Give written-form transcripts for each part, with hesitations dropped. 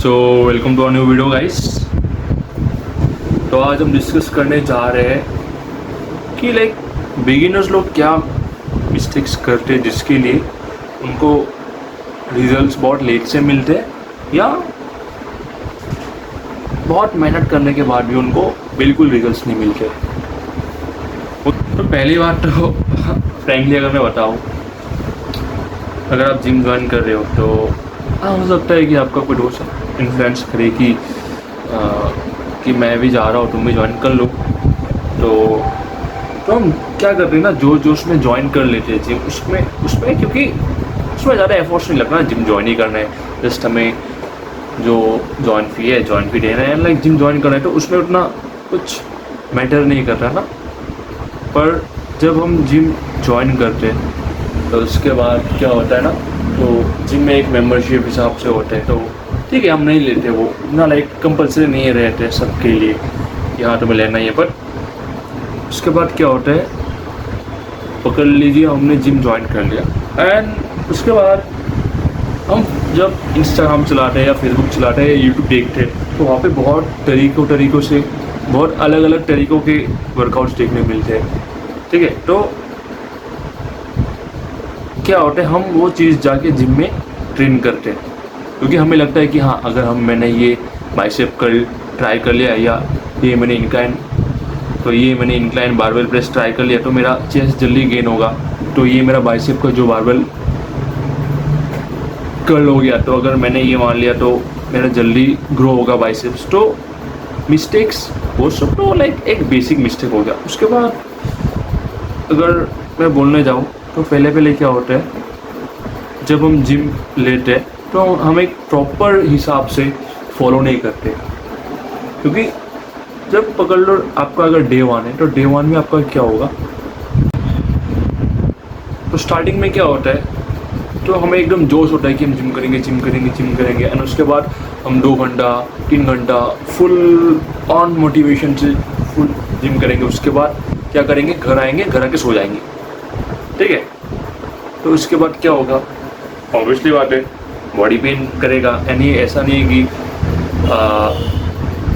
So welcome to a new video guys. तो आज हम डिस्कस करने जा रहे हैं कि बिगिनर्स लोग क्या मिस्टेक्स करते हैं जिसके लिए उनको रिजल्ट्स बहुत लेट से मिलते हैं या बहुत मेहनत करने के बाद भी उनको बिल्कुल रिजल्ट्स नहीं मिलते। तो पहली बात तो फ्रेंकली अगर मैं बताऊँ, अगर आप जिम ज्वाइन कर रहे हो तो हो सकता है कि आपका कोई दोस्त इन्फ्लुएंस करे कि मैं भी जा रहा हूँ, तुम भी ज्वाइन कर लो। तो हम क्या करते हैं ना, जो उसमें ज्वाइन कर लेते हैं जिम, उसमें क्योंकि उसमें ज़्यादा एफर्ट्स नहीं लगना, जिम ज्वाइन ही करना है। जस्ट हमें जो ज्वाइन फी देना है, जिम ज्वाइन करना है, तो उसमें उतना कुछ मैटर नहीं कर रहा ना। पर जब हम जिम ज्वाइन करते हैं तो उसके बाद क्या होता है ना, तो जिम में एक मेंबरशिप हिसाब से होते हैं, तो ठीक है हम नहीं लेते, वो इतना कंपल्सरी नहीं रहते सबके लिए कि हाँ तुम्हें लेना ही है। बट उसके बाद क्या होता है, पकड़ लीजिए हमने जिम ज्वाइन कर लिया एंड उसके बाद हम जब इंस्टाग्राम चलाते हैं या फेसबुक चलाते हैं या यूट्यूब देखते हैं, तो वहाँ पे बहुत तरीक़ों से बहुत अलग अलग तरीक़ों के वर्कआउट्स देखने मिलते हैं। ठीक है, तो क्या होता है, हम वो चीज़ जाके जिम में ट्रेन करते हैं क्योंकि हमें लगता है कि हाँ अगर मैंने ये बाइसेप ट्राई कर लिया या ये मैंने इंक्लाइन बारबेल प्रेस ट्राई कर लिया तो मेरा चेस्ट जल्दी गेन होगा, तो ये मेरा बाइसेप का जो बारबेल कर्ल हो गया, तो अगर मैंने ये मान लिया तो मेरा जल्दी ग्रो होगा बाइसेप्स। तो मिस्टेक्स वो सब तो एक बेसिक मिस्टेक हो गया। उसके बाद अगर मैं बोलने जाऊँ तो पहले क्या होता है, जब हम जिम लेते हैं तो हम एक प्रॉपर हिसाब से फॉलो नहीं करते, क्योंकि जब पकड़ लो आपका अगर डे 1 है तो डे 1 में आपका क्या होगा, तो स्टार्टिंग में क्या होता है, तो हमें एकदम जोश होता है कि हम जिम करेंगे एंड उसके बाद हम 2 घंटा 3 घंटा फुल ऑन मोटिवेशन से फुल जिम करेंगे। उसके बाद क्या करेंगे, घर आएंगे, घर आके सो जाएंगे। ठीक है, तो उसके बाद क्या होगा, ऑब्वियसली बात है बॉडी पेन करेगा। एंड ये ऐसा नहीं है कि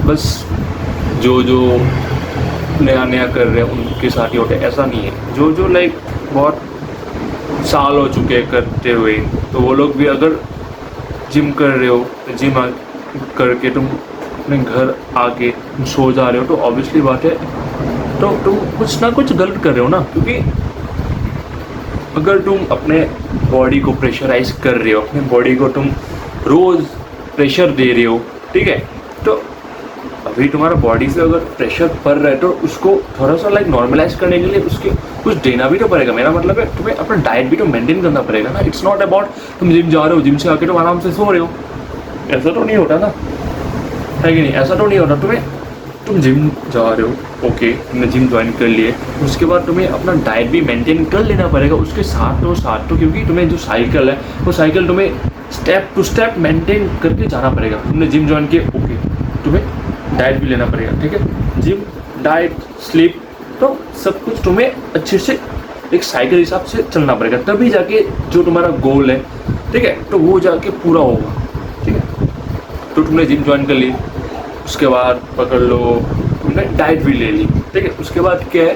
बस जो नया कर रहे हैं उनके साथ ही होता है, ऐसा नहीं है। जो बहुत साल हो चुके हैं करते हुए, तो वो लोग भी अगर जिम कर रहे हो, जिम करके तुम अपने घर आके सो जा रहे हो, तो ऑब्वियसली बात है तो तुम कुछ ना कुछ गलत कर रहे हो ना। क्योंकि अगर तुम अपने बॉडी को प्रेशराइज कर रहे हो, अपने बॉडी को तुम रोज़ प्रेशर दे रहे हो, ठीक है, तो अभी तुम्हारा बॉडी से अगर प्रेशर पड़ रहा है तो उसको थोड़ा सा नॉर्मलाइज करने के लिए उसके कुछ देना भी तो पड़ेगा। मेरा मतलब है तुम्हें अपना डाइट भी तो मेंटेन करना पड़ेगा ना। इट्स नॉट अबाउट तुम जिम जा रहे हो, जिम से आके तुम आराम से सो रहे हो, ऐसा तो नहीं होता ना, है कि नहीं? ऐसा तो नहीं होता। तुम जिम जा रहे हो, ओके, तुमने जिम ज्वाइन कर लिए, उसके बाद तुम्हें अपना डाइट भी मेंटेन कर लेना पड़ेगा उसके साथ तो क्योंकि तुम्हें जो साइकिल है वो साइकिल तुम्हें स्टेप टू स्टेप मेंटेन करके जाना पड़ेगा। तुमने जिम ज्वाइन किया, ओके, तुम्हें डाइट भी लेना पड़ेगा। ठीक है, जिम, डाइट, स्लीप, तो सब कुछ तुम्हें अच्छे से एक साइकिल हिसाब से चलना पड़ेगा, तभी जाके जो तुम्हारा गोल है, ठीक है, तो वो जाके पूरा होगा। ठीक है, तो तुमने जिम ज्वाइन कर ली, उसके बाद पकड़ लो तुमने डाइट भी ले ली। ठीक है, उसके बाद क्या है,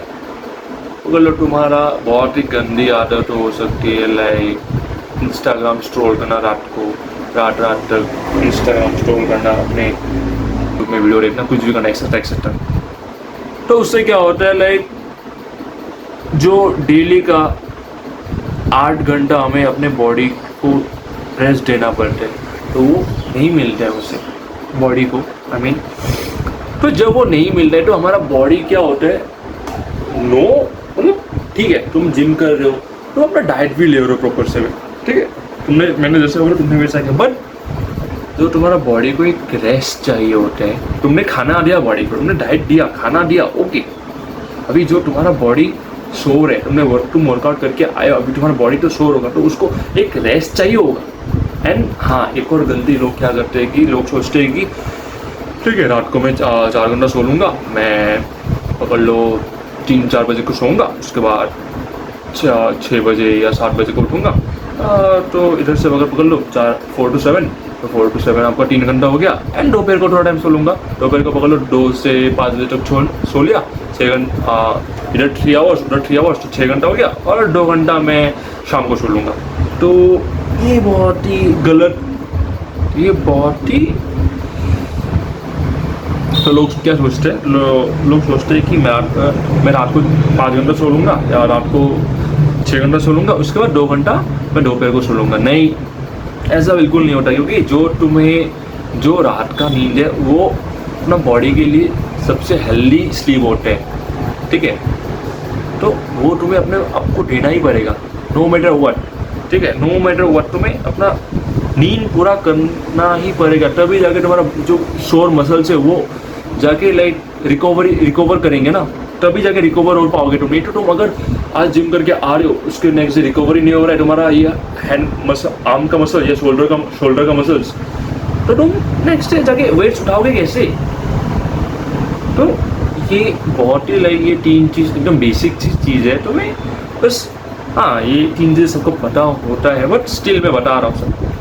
पकड़ लो तुम्हारा बहुत ही गंदी आदत हो सकती है इंस्टाग्राम स्क्रॉल करना, रात तक इंस्टाग्राम स्क्रॉल करना, अपने यूट्यूब में वीडियो देखना, कुछ भी करना, एक्सेट्रा। तो उससे क्या होता है, जो डेली का 8 घंटा हमें अपने बॉडी को रेस्ट देना पड़ता है, तो वो नहीं मिलता है उससे बॉडी को, तो जब वो नहीं मिलता है तो हमारा बॉडी क्या होता है, मतलब ठीक है तुम जिम कर रहे हो तो अपना डाइट भी ले रहे हो प्रॉपर से, ठीक है, मैंने जैसे बोला तुमने वैसा किया, बट जो तुम्हारा बॉडी को एक रेस्ट चाहिए होता है, तुमने खाना दिया बॉडी को, तुमने डाइट दिया, खाना दिया, ओके, अभी जो तुम्हारा बॉडी सो रहा है, तुम वर्कआउट करके आए हो, अभी तुम्हारा बॉडी तो सो होगा, तो उसको एक रेस्ट चाहिए होगा। एंड हाँ, एक और गलती लोग क्या करते हैं कि लोग सोचते हैं कि ठीक है रात को मैं 4 घंटा सो लूँगा, मैं पकड़ लो 3-4 बजे को सोऊंगा, उसके बाद 6 बजे या 7 बजे को उठूँगा, तो इधर से अगर पकड़ लो 4 to 7, तो 4 to 7 आपका 3 घंटा हो गया। एंड दोपहर को थोड़ा टाइम सो लूँगा, दोपहर को पकड़ लो 2 से 5 बजे तक सो लिया, 6 घंटा, इधर 3 आवर्स उधर 3 आवर्स, तो 6 घंटा हो गया, और 2 घंटा मैं शाम को सो लूँगा। तो ये बहुत ही गलत, ये बहुत ही, तो लोग क्या सोचते हैं, लोग सोचते हैं कि मैं रात को 5 घंटा सो लूँगा या रात को 6 घंटा सो लूँगा, उसके बाद 2 घंटा मैं दोपहर को सो लूँगा। नहीं, ऐसा बिल्कुल नहीं होता, क्योंकि जो रात का नींद है वो अपना बॉडी के लिए सबसे हेल्दी स्लीप होते हैं, ठीक है। तो वो तुम्हें अपने आपको देना ही पड़ेगा, नो मैटर व्हाट, ठीक है, नो मैटर व्हाट, तुम्हें अपना नींद पूरा करना ही पड़ेगा, तभी जाके तुम्हारा जो शोर मसल्स है वो जाके लाइक रिकवर करेंगे ना, तभी जाके रिकवर हो पाओगे तुम। नहीं तो तुम अगर आज जिम करके आ रहे हो, उसके नेक्स्ट डे रिकवरी नहीं हो रहा है तुम्हारा, ये हैंड मसल, आर्म का मसल या शोल्डर का मसल्स, तो तुम नेक्स्ट डे जाके वेट्स उठाओगे कैसे? तो ये बहुत ही लाइक ये 3 चीज़ एकदम बेसिक चीज़ है, तो मैं बस हाँ ये 3 चीज़ सबको पता होता है, बट स्टिल मैं बता रहा हूँ सबको।